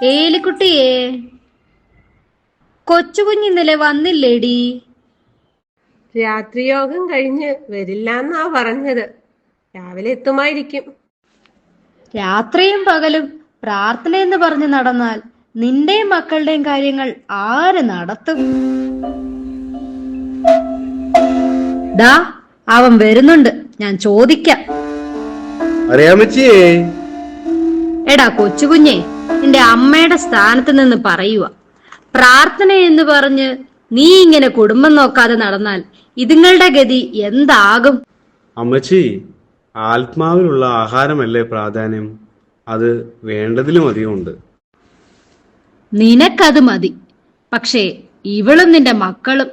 ഏലിക്കുട്ടിയേ, കൊച്ചുകുഞ്ഞ് ഇന്നലെ വന്നില്ലേടി? രാത്രിയോഗം കഴിഞ്ഞ് വരില്ലെന്നാ പറഞ്ഞത്. രാവിലെ എത്തുമായിരിക്കും. രാത്രിയും പകലും പ്രാർത്ഥനയെന്ന് പറഞ്ഞ് നടന്നാൽ നിന്റെയും മക്കളുടെയും കാര്യങ്ങൾ ആര് നടത്തും? ദാ അവൻ വരുന്നുണ്ട്, ഞാൻ ചോദിക്കാം. അറിയാമച്ചിയേ. എടാ കൊച്ചുകുഞ്ഞെ, നിന്റെ അമ്മയുടെ സ്ഥാനത്ത് നിന്ന് പറയുക. പ്രാർത്ഥന എന്ന് പറഞ്ഞ് നീ ഇങ്ങനെ കുടുംബം നോക്കാതെ നടന്നാൽ ഇതുങ്ങളുടെ ഗതി എന്താകും? അമ്മച്ചി, ആത്മാവിലുള്ള ആഹാരമല്ലേ പ്രാധാന്യം? അത് വേണ്ടതിലും അധികമുണ്ട്. നിനക്കത് മതി, പക്ഷേ ഇവളും നിന്റെ മക്കളും.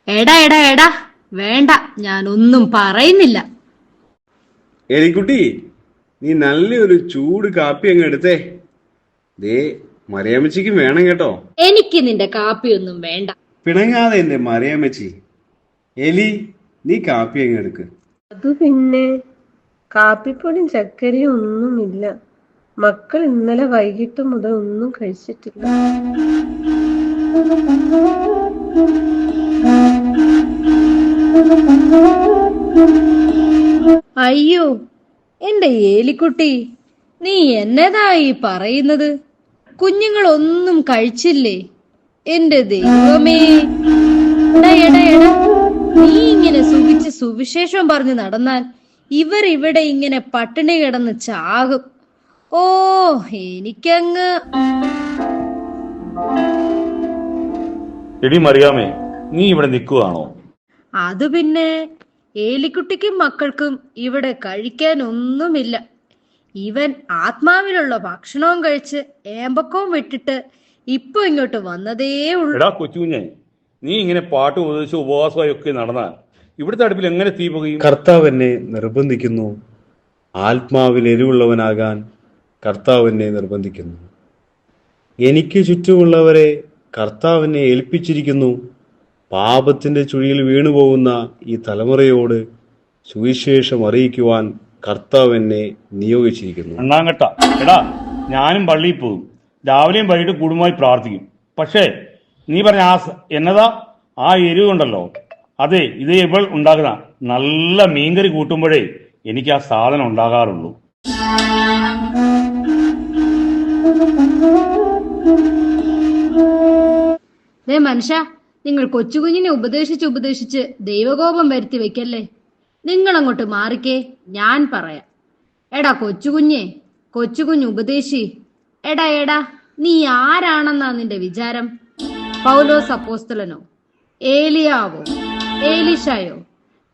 എടാ എടാ എടാ, വേണ്ട, ഞാനൊന്നും പറയുന്നില്ല. എലിക്കുട്ടി, നീ നല്ലൊരു ചൂട് കാപ്പി അങ്ങ് എടുത്തേ. ദേ, മറിയാമ്മച്ചിക്കും വേണം കേട്ടോ. എനിക്ക് നിന്റെ കാപ്പിയൊന്നും വേണ്ട. പിണങ്ങാതെ എന്റെ മറിയാമ്മച്ചി. എലി, നീ കാപ്പി അങ്ങ് എടുക്ക്. അത് പിന്നെ കാപ്പിപ്പൊടിയും ചക്കരയും ഒന്നുമില്ല. മക്കൾ ഇന്നലെ വൈകിട്ട് മുതൽ ഒന്നും കഴിച്ചിട്ടില്ല. അയ്യോ, എന്റെ ഏലിക്കുട്ടി, നീ എന്നതായി പറയുന്നത്? കുഞ്ഞുങ്ങളൊന്നും കഴിച്ചില്ലേ? എന്റെ ദൈവമേ! എടാ എടാ എടാ, നീ ഇങ്ങനെ സുഖിച്ച് സുവിശേഷം പറഞ്ഞു നടന്നാൽ ഇവരിവിടെ ഇങ്ങനെ പട്ടിണി കിടന്ന് ചാകും. ഓ, എനിക്കങ്ങ്. എടി മറിയാമേ, നീ ഇവിടെ നിൽക്കുവാണോ? അത് പിന്നെ, ഏലിക്കുട്ടിക്കും മക്കൾക്കും ഇവിടെ കഴിക്കാൻ ഒന്നുമില്ല. ഇവൻ ആത്മാവിലുള്ള ഭക്ഷണവും കഴിച്ച് ഏമ്പക്കവും വിട്ടിട്ട് ഇപ്പൊ ഇങ്ങോട്ട് വന്നതേ ഉള്ളൂ. എടാ കൊച്ചുകുഞ്ഞെ, നീ ഇങ്ങനെ പാട്ട് ഉപദേശിച്ച് ഉപവാസമായി ഒക്കെ നടന്നാൽ ഇവിടുത്തെ അടുപ്പിൽ എങ്ങനെ തീ പുകയും? കർത്താവ് എന്നെ നിർബന്ധിക്കുന്നു. ആത്മാവിൽ എരിവുള്ളവനാകാൻ കർത്താവ് എന്നെ നിർബന്ധിക്കുന്നു. എനിക്ക് ചുറ്റുമുള്ളവരെ കർത്താവിനെ ഏൽപ്പിച്ചിരിക്കുന്നു. പാപത്തിന്റെ ചുഴിയിൽ വീണുപോകുന്ന ഈ തലമുറയോട് സുവിശേഷം അറിയിക്കുവാൻ കർത്താവ് എന്നെ നിയോഗിച്ചിരിക്കുന്നു. അണ്ണാങ്കട്ട, എടാ, ഞാനും പള്ളിയിൽ പോകും. രാവിലെയും വൈകിട്ട് കുടുംബമായി പ്രാർത്ഥിക്കും. പക്ഷേ നീ പറഞ്ഞ എന്നതാ ആ എരിവുണ്ടല്ലോ, അതെ, ഇത് ഇവൾ ഉണ്ടാക്കുന്ന നല്ല മീൻകറി കൂട്ടുമ്പോഴേ എനിക്ക് ആ സാധനം ഉണ്ടാകാറുള്ളൂ. മനുഷ്യ, നിങ്ങൾ കൊച്ചുകുഞ്ഞിനെ ഉപദേശിച്ച് ദൈവകോപം വരുത്തി വെക്കല്ലേ. നിങ്ങളങ്ങോട്ട് മാറിക്കേ, ഞാൻ പറയാം. എടാ കൊച്ചുകുഞ്ഞ് ഉപദേശി. എടാ എടാ, നീ ആരാണെന്നാ നിന്റെ വിചാരം? പൗലോസ് അപ്പോസ്തലനോ, ഏലിയാവോ, ഏലിശായോ?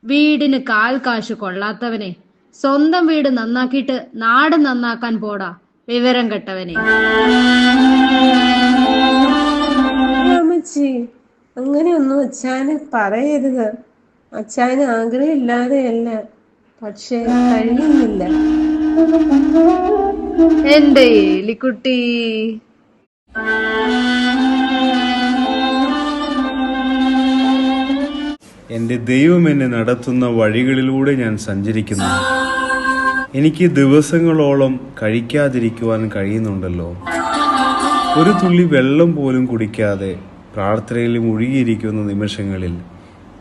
വീടിന് കാൽ കാശ് കൊള്ളാത്തവനെ, സ്വന്തം വീട് നന്നാക്കിയിട്ട് നാട് നന്നാക്കാൻ പോടാ വിവരം കെട്ടവനെ. അമ്മച്ചി, അങ്ങനെയൊന്നും അച്ഛാന് പറയരുത്. അച്ഛാന് ആഗ്രഹമില്ലാതെയല്ല, പക്ഷെ കഴിയുന്നില്ല. എന്റെ ഏലിക്കുട്ടി. എൻ്റെ ദൈവം എന്നെ നടത്തുന്ന വഴികളിലൂടെ ഞാൻ സഞ്ചരിക്കുന്നു. എനിക്ക് ദിവസങ്ങളോളം കഴിക്കാതിരിക്കുവാൻ കഴിയുന്നുണ്ടല്ലോ. ഒരു തുള്ളി വെള്ളം പോലും കുടിക്കാതെ പ്രാർത്ഥനയിൽ മുഴുകിയിരിക്കുന്ന നിമിഷങ്ങളിൽ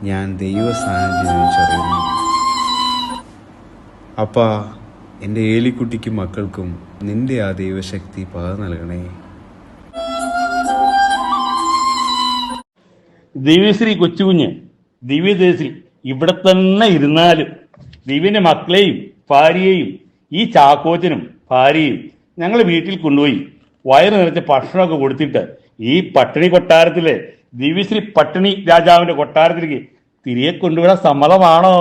ഞാൻ ദൈവ സാന്നിധ്യം തിരിച്ചറിയുന്നു. അപ്പാ, എൻ്റെ ഏലിക്കുട്ടിക്കും മക്കൾക്കും നിന്റെ ആ ദൈവശക്തി പകർന്നു നൽകണേ. ദിവ്യശ്രീ കൊച്ചുകുഞ്ഞ്, ദിവ്യദേശി ഇവിടെ തന്നെ ഇരുന്നാലും ദിവ്യന്റെ മക്കളെയും ഭാര്യയെയും ഈ ചാക്കോച്ചനും ഭാര്യയും ഞങ്ങൾ വീട്ടിൽ കൊണ്ടുപോയി വയറ് നിറച്ച ഭക്ഷണമൊക്കെ കൊടുത്തിട്ട് ഈ പട്ടിണി കൊട്ടാരത്തിലെ ദിവ്യശ്രീ പട്ടിണി രാജാവിന്റെ കൊട്ടാരത്തിലേക്ക് തിരികെ കൊണ്ടുവിടാൻ സമ്മതമാണോ?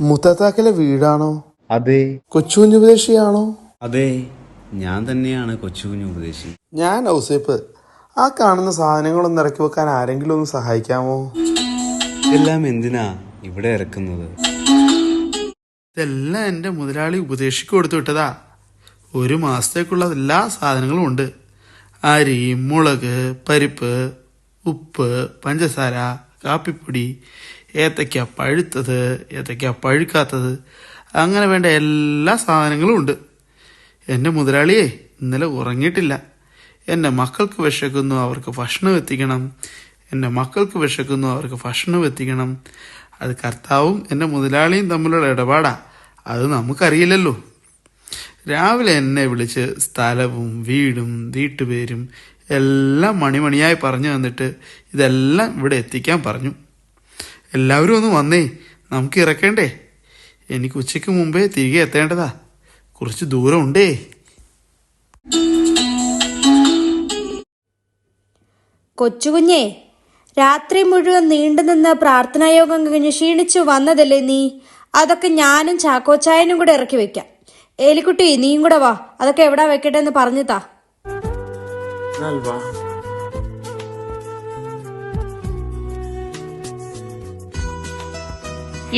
മുത്തത്താക്കലെ വീടാണോ? അതെ. കൊച്ചുകുഞ്ഞുപദേശിയാണോ? അതെ, ഞാൻ തന്നെയാണ് കൊച്ചുകുഞ്ഞു ഉപദേശി. ഞാൻ ഔസേപ്പ്. ആ കാണുന്ന സാധനങ്ങളൊന്ന് ഇറക്കി വെക്കാൻ ആരെങ്കിലും ഒന്ന് സഹായിക്കാമോ? എല്ലാം എന്തിനാ ഇവിടെ ഇറക്കുന്നത്? ഇതെല്ലാം എൻ്റെ മുതലാളി ഉപദേശിക്ക് കൊടുത്തു വിട്ടതാ. 1 മാസത്തേക്കുള്ള എല്ലാ സാധനങ്ങളും ഉണ്ട്. അരി, മുളക്, പരിപ്പ്, ഉപ്പ്, പഞ്ചസാര, കാപ്പിപ്പൊടി, ഏത്തയ്ക്ക പഴുത്തത്, ഏത്തയ്ക്ക പഴുക്കാത്തത്, അങ്ങനെ വേണ്ട എല്ലാ സാധനങ്ങളും ഉണ്ട്. എൻ്റെ മുതലാളിയെ ഇന്നലെ ഉറങ്ങിയിട്ടില്ല. എൻ്റെ മക്കൾക്ക് വിശക്കുന്നു, അവർക്ക് ഭക്ഷണം എത്തിക്കണം. എൻ്റെ മക്കൾക്ക് വിശക്കുന്നു, അവർക്ക് ഭക്ഷണം എത്തിക്കണം. അത് കർത്താവും എൻ്റെ മുതലാളിയും തമ്മിലുള്ള ഇടപാടാ. അത് നമുക്കറിയില്ലല്ലോ. രാവിലെ എന്നെ വിളിച്ച് സ്ഥലവും വീടും വീട്ടുപേരും എല്ലാം മണിമണിയായി പറഞ്ഞു തന്നിട്ട് ഇതെല്ലാം ഇവിടെ എത്തിക്കാൻ പറഞ്ഞു. എല്ലാവരും ഒന്ന് വന്നേ, നമുക്ക് ഇറക്കേണ്ടേ? എനിക്ക് ഉച്ചയ്ക്ക് മുമ്പേ തിരികെ എത്തേണ്ടതാ. കുറച്ച് ദൂരം ഉണ്ടേ. കൊച്ചുകുഞ്ഞേ, രാത്രി മുഴുവൻ നീണ്ടുനിന്ന് പ്രാർത്ഥനായോഗം കഴിഞ്ഞ് ക്ഷീണിച്ചു വന്നതല്ലേ നീ? അതൊക്കെ ഞാനും ചാക്കോച്ചായനും കൂടെ ഇറക്കി വെക്കാം. ഏലിക്കുട്ടി, നീയും കൂടെ വാ. അതൊക്കെ എവിടാ വെക്കട്ടെ എന്ന് പറഞ്ഞു താ.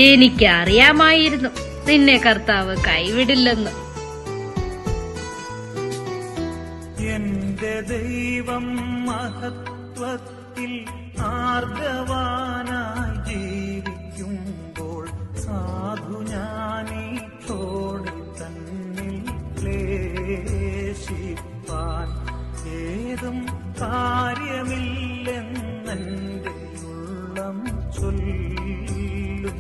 എനിക്കറിയാമായിരുന്നു നിന്നെ കർത്താവ് കൈവിടില്ലെന്ന്. എന്റെ ദൈവം മഹത്വത്തിൽ ആർദ്രവാനായി ജീവിക്കുമ്പോൾ സാധു ഞാനീ തോടി തന്നിൽ ക്ലേശിപ്പാൻ ഏതും കാര്യമില്ലെന്നെന്റെ ഉള്ളം ചൊല്ലുന്നു.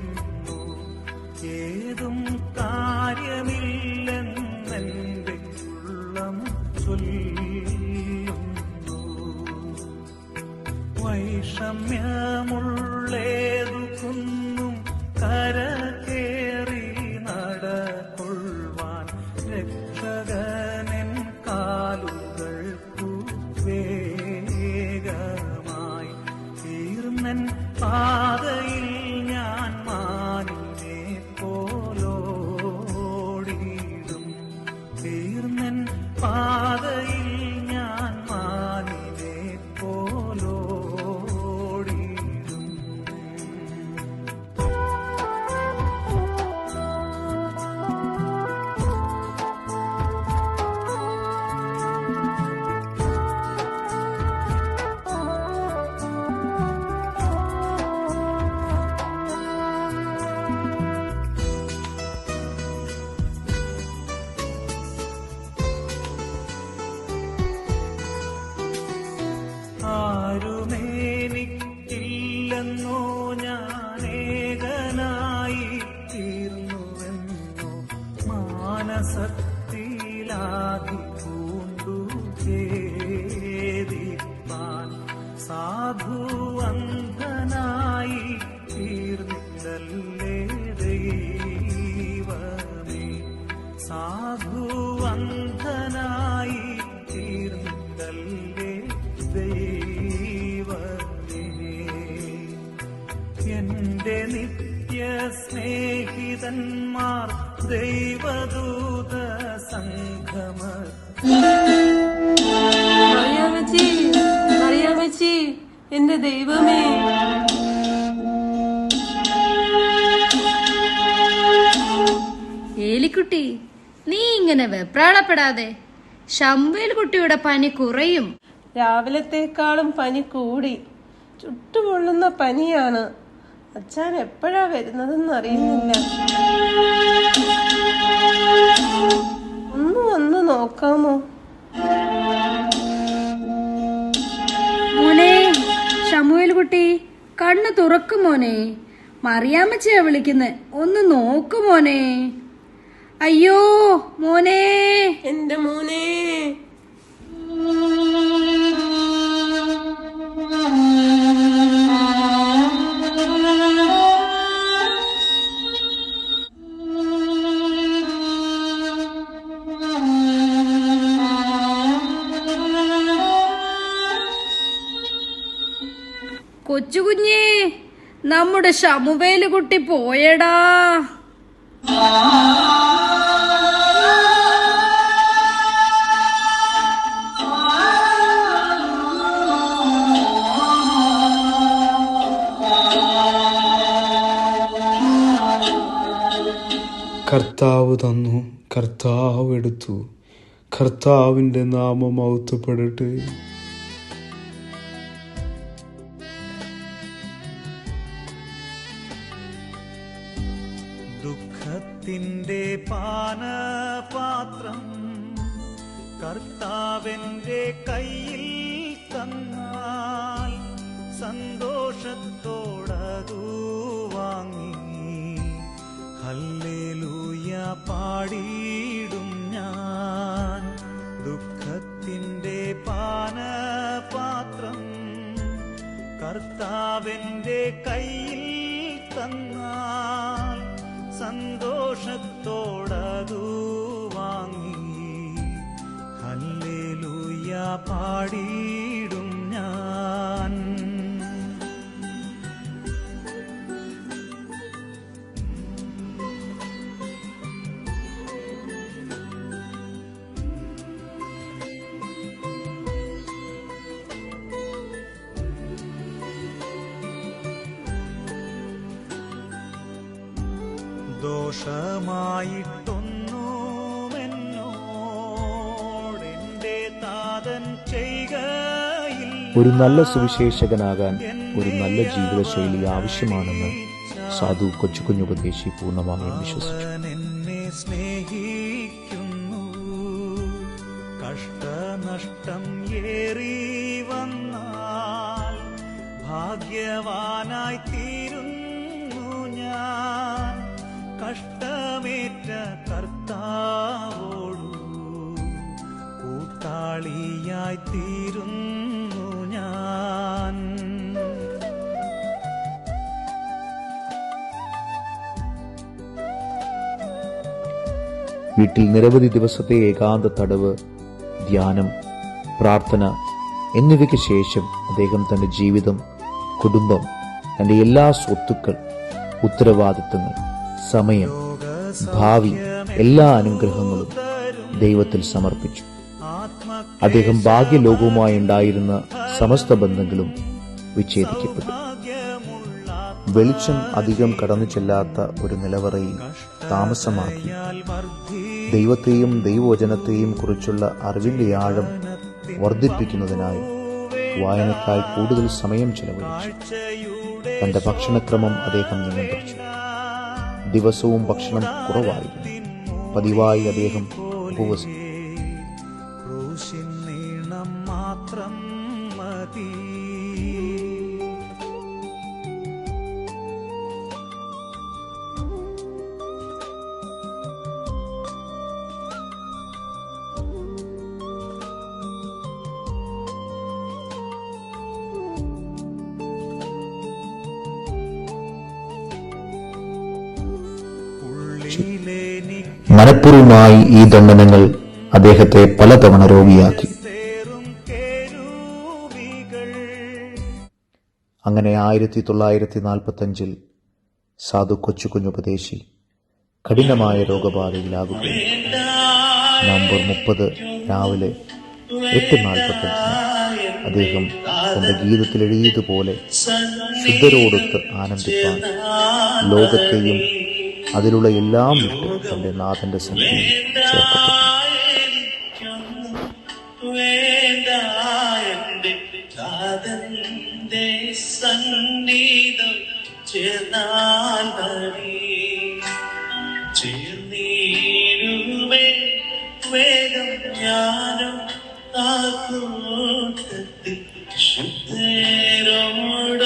ഏതും കാര്യമില്ലെന്നെന്റെ ഉള്ളം ചൊല്ലുന്നു. വൈഷമ്യമുള്ളേതു കുന്നും കരകേറി നടകൊള്ളുവാൻ രക്ഷകനൻ കാലുകൾക്കു വേഗമായി തീർന്നൻ പാതയിൽ ഞാൻ മാനിനെ പോലോടിയിടും. തീർന്നൻ പാതയിൽ ഞാൻ മാനിനെ പോലോടിയിടും. ആരുമേനിക്കില്ലെന്നോ ഞാനേകനായി തീർന്നുവെന്നോ മാനസത്തിലാകി പൂണ്ടു ഖേദിപ്പാൻ സാധു അന്ധനായി തീർന്നില്ലല്ലേ ദൈവമേ. സാധു അന്ധനായി തീർന്നില്ലല്ലേ ദൈവമേ. എന്റെ നിത്യ സ്നേഹിതന്മാർ ദൈവദൂത സംഗമ മറിയാമ്മച്ചി, മറിയാമ്മച്ചി, എന്റെ ദൈവമേ. ഏലിക്കുട്ടി, നീ ഇങ്ങനെ വെപ്രാളപ്പെടാതെ. ശമ്പേൽ കുട്ടിയുടെ പനി കുറയും. രാവിലത്തേക്കാളും പനി കൂടി. ചുട്ടുപൊള്ളുന്ന പനിയാണ്. അച്ഛൻ എപ്പോഴാ വരുന്നതെന്ന് അറിയുന്നില്ല. ഒന്ന് വന്ന് നോക്കാമോ? മോനെ ശമുവേൽ കുട്ടി, കണ്ണ് തുറക്കും മോനെ. മറിയാമ്മച്ചിയാ വിളിക്കുന്നെ, ഒന്ന് നോക്കു മോനെ. അയ്യോ മോനെ. എന്റെ മോനെ. കൊച്ചുകുഞ്ഞേ, നമ്മുടെ ശമുവേല് കുട്ടി പോയടാ. കർത്താവ് തന്നു, കർത്താവ് എടുത്തു, കർത്താവിൻ്റെ നാമം മഹത്വപ്പെടട്ടെ. ദുഃഖത്തിൻ്റെ പാനപാത്രം കർത്താവിൻ്റെ കയ്യിൽ തന്നാൽ സന്തോഷത്തോടതു വാങ്ങി ഹല്ലേലൂയ പാടിയിടും ഞാൻ. ദുഃഖത്തിൻ്റെ പാനപാത്രം കർത്താവിൻ്റെ കയ്യിൽ തന്നാൽ സന്തോഷത്തോടതു വാങ്ങി ഹല്ലേലൂയ പാടിയിടും ഞാൻ. ദോഷമായിട്ടൊന്നുമെന്നോടെന്റെ താതൻ ചെയ്യുകയില്ല. ഒരു നല്ല സുവിശേഷകനാകാൻ ഒരു നല്ല ജീവിതശൈലി ആവശ്യമാണെന്ന് സാധു കൊച്ചുകുഞ്ഞുപദേശി പൂർണ്ണമായും വിശ്വസിച്ചു. എന്നെ സ്നേഹിക്കുന്നു, കഷ്ടനഷ്ടം ഏറി വന്നാൽ ഭാഗ്യവാനായി തീരുന്നു ഞാൻ. കഷ്ടമേറ്റ കർത്താവോടു കൂട്ടാളിയായി തീരുന്നു ഞാൻ. വീട്ടിൽ നിരവധി ദിവസത്തെ ഏകാന്ത തടവ്, ധ്യാനം, പ്രാർത്ഥന എന്നിവയ്ക്ക് ശേഷം അദ്ദേഹം തന്റെ ജീവിതം, കുടുംബം, തന്റെ എല്ലാ സ്വത്തുക്കൾ, ഉത്തരവാദിത്തങ്ങൾ, സമയം, ഭാവി, എല്ലാ അനുഗ്രഹങ്ങളും ദൈവത്തിൽ സമർപ്പിച്ചു. അദ്ദേഹം ഭാഗ്യലോകവുമായി ഉണ്ടായിരുന്ന സമസ്ത ബന്ധങ്ങളും വിച്ഛേദിക്കപ്പെട്ടു. വെളിച്ചം അധികം കടന്നു ചെല്ലാത്ത ഒരു നിലവറയിൽ താമസമാക്കി ദൈവത്തെയും ദൈവവചനത്തെയും കുറിച്ചുള്ള അറിവിന്റെ ആഴം വർദ്ധിപ്പിക്കുന്നതിനായി വായനക്കായി കൂടുതൽ സമയം ചെലവഴിച്ചു. തന്റെ ഭക്ഷണക്രമം അദ്ദേഹം നിയന്ത്രിച്ചു. ദിവസവും ഭക്ഷണം കുറവായിരുന്നു. പതിവായി അദ്ദേഹം ഉപവസിച്ചു. നീളം മാത്രം മതി. മനഃപൂർവ്വമായി ഈ ദണ്ഡനങ്ങൾ അദ്ദേഹത്തെ പലതവണ രോഗിയാക്കി. അങ്ങനെ 1945 സാധു കൊച്ചുകുഞ്ഞുപദേശി കഠിനമായ രോഗബാധയിലാകുകയും നവംബർ 30 രാവിലെ 8:45 അദ്ദേഹം തന്റെ ഗീതത്തിൽ എഴുതിയതുപോലെ ശുദ്ധരോടൊത്ത് ആനന്ദിപ്പാൻ ലോകത്തെയും അതിലുള്ള എല്ലാം വിട്ട് തന്റെ നാഥന്റെ സന്നിധിയിൽ ചേർക്കപ്പെട്ടു. വേഗം ഞാനും ശുദ്ധരോട്